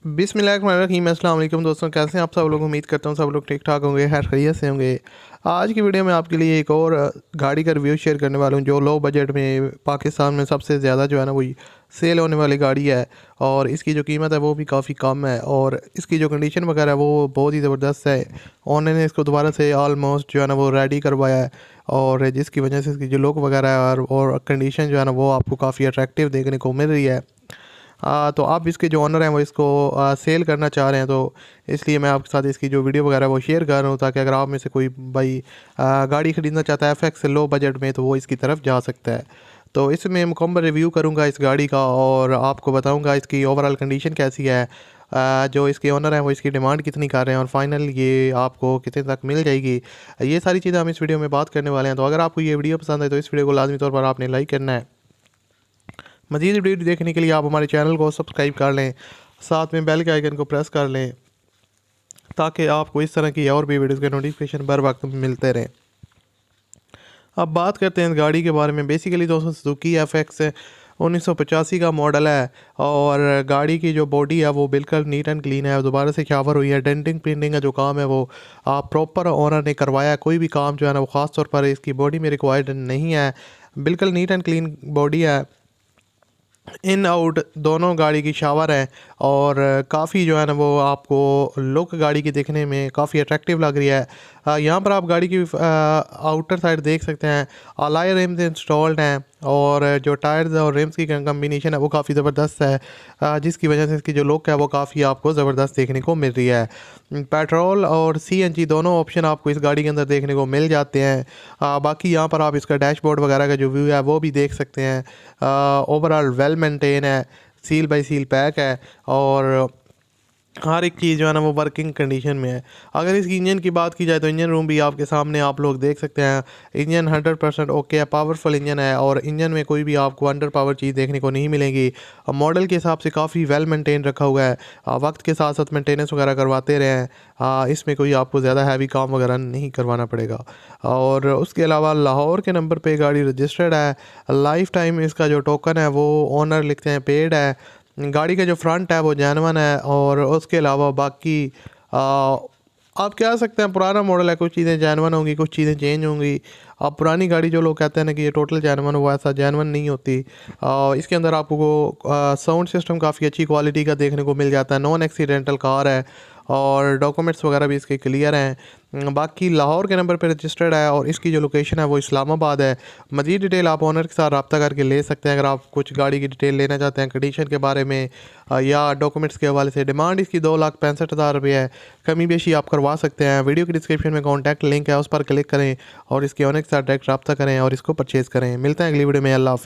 बिस्मिल्लाहिर्रहमानिर्रहीम। अस्सलाम वालेकुम दोस्तों, कैसे हैं आप सब लोग। उम्मीद करता हूँ सब लोग ठीक ठाक होंगे, खैर खैरियत से होंगे। आज की वीडियो में आपके लिए एक और गाड़ी का रिव्यू शेयर करने वाला हूँ जो लो बजट में पाकिस्तान में सबसे ज़्यादा जो है ना वो सेल होने वाली गाड़ी है। और इसकी जो कीमत है वो भी काफ़ी कम है और इसकी जो कंडीशन वगैरह है वो बहुत ही ज़बरदस्त है। ओनर ने इसको दोबारा से ऑलमोस्ट जो है ना वो रेडी करवाया है और जिसकी वजह से इसकी जो लुक वगैरह है और कंडीशन जो है ना वो आपको काफ़ी अट्रैक्टिव देखने को मिल रही है। तो आप इसके जो ऑनर हैं वो इसको सेल करना चाह रहे हैं, तो इसलिए मैं आपके साथ इसकी जो वीडियो वगैरह वो शेयर कर रहा हूँ ताकि अगर आप में से कोई भाई गाड़ी ख़रीदना चाहता है एफएक्स लो बजट में तो वो इसकी तरफ जा सकता है। तो इसमें मुकम्मल रिव्यू करूँगा इस गाड़ी का और आपको बताऊँगा इसकी ओवरऑल कंडीशन कैसी है, जो इसके ओनर हैं वो इसकी डिमांड कितनी कर रहे हैं और फाइनल ये आपको कितने तक मिल जाएगी। ये सारी चीज़ें हम इस वीडियो में बात करने वाले हैं। तो अगर आपको ये वीडियो पसंद है तो इस वीडियो को लाजमी तौर पर आपने लाइक करना है। मज़ीद वीडियो देखने के लिए आप हमारे चैनल को सब्सक्राइब कर लें, साथ में बेल के आइकन को प्रेस कर लें ताकि आपको इस तरह की और भी वीडियोज़ के नोटिफिकेशन बर वक्त मिलते रहें। अब बात करते हैं इस गाड़ी के बारे में। बेसिकली दोस्तों सुजुकी एफएक्स 1985 का मॉडल है और गाड़ी की जो बॉडी है वो बिल्कुल नीट एंड क्लीन है, दोबारा से ख्यावर हुई है। डेंटिंग प्रिंटिंग का जो काम है वो प्रॉपर ओनर ने करवाया है। कोई भी काम जो है ना वो ख़ास तौर पर इसकी बॉडी में रिक्वायर्ड नहीं है, बिल्कुल नीट एंड क्लीन बॉडी है। इन आउट दोनों गाड़ी की शावर है और काफ़ी जो है ना वो आपको लुक गाड़ी की देखने में काफ़ी अट्रैक्टिव लग रही है। यहाँ पर आप गाड़ी की आउटर साइड देख सकते हैं, अलॉय रिम्स इंस्टॉल्ड हैं और जो टायर्स और रिम्स की कम्बिनेशन है वो काफ़ी ज़बरदस्त है, जिसकी वजह से इसकी जो लुक है वो काफ़ी आपको ज़बरदस्त देखने को मिल रही है। पेट्रोल और सीएनजी दोनों ऑप्शन आपको इस गाड़ी के अंदर देखने को मिल जाते हैं। बाकी यहाँ पर आप इसका डैशबोर्ड वगैरह का जो व्यू है वो भी देख सकते हैं। ओवरऑल वेल मेंटेन है, सील बाय सील पैक है और हर एक चीज़ जो है ना वो वर्किंग कंडीशन में है। अगर इसकी इंजन की बात की जाए तो इंजन रूम भी आपके सामने आप लोग देख सकते हैं। इंजन 100% ओके है, पावरफुल इंजन है और इंजन में कोई भी आपको अंडर पावर चीज़ देखने को नहीं मिलेगी। मॉडल के हिसाब से काफ़ी वेल मेंटेन रखा हुआ है, वक्त के साथ साथ मेंटेनेंस वगैरह करवाते रहे हैं। इसमें कोई आपको ज़्यादा हैवी काम वगैरह नहीं करवाना पड़ेगा। और उसके अलावा लाहौर के नंबर पर गाड़ी रजिस्टर्ड है। लाइफ टाइम इसका जो टोकन है वो ओनर लिखते हैं पेड है। गाड़ी का जो फ्रंट है वो जेनवन है और उसके अलावा बाकी आप कह सकते हैं पुराना मॉडल है, कुछ चीज़ें जेनवन होंगी, कुछ चीज़ें चेंज होंगी। अब पुरानी गाड़ी जो लोग कहते हैं ना कि ये टोटल जेनवन हुआ, ऐसा जेनवन नहीं होती। इसके अंदर आपको साउंड सिस्टम काफ़ी अच्छी क्वालिटी का देखने को मिल जाता है, नॉन एक्सीडेंटल कार है और डॉक्यूमेंट्स वगैरह भी इसके क्लियर हैं। बाकी लाहौर के नंबर पर रजिस्टर्ड है और इसकी जो लोकेशन है वो इस्लामाबाद है। मज़ीद डिटेल आप ओनर के साथ रब्ता करके ले सकते हैं अगर आप कुछ गाड़ी की डिटेल लेना चाहते हैं, कंडीशन के बारे में या डॉक्यूमेंट्स के हवाले से। डिमांड इसकी 2,65,000 रुपये है, कमी बेशी आप करवा सकते हैं। वीडियो की डिस्क्रिप्शन में कॉन्टैक्ट लिंक है, उस पर क्लिक करें और इसके ओनर के साथ डायरेक्ट रब्ता करें और इसको परचेज़ करें। मिलते हैं अगली वीडियो में। अल्लाह हाफ़िज़।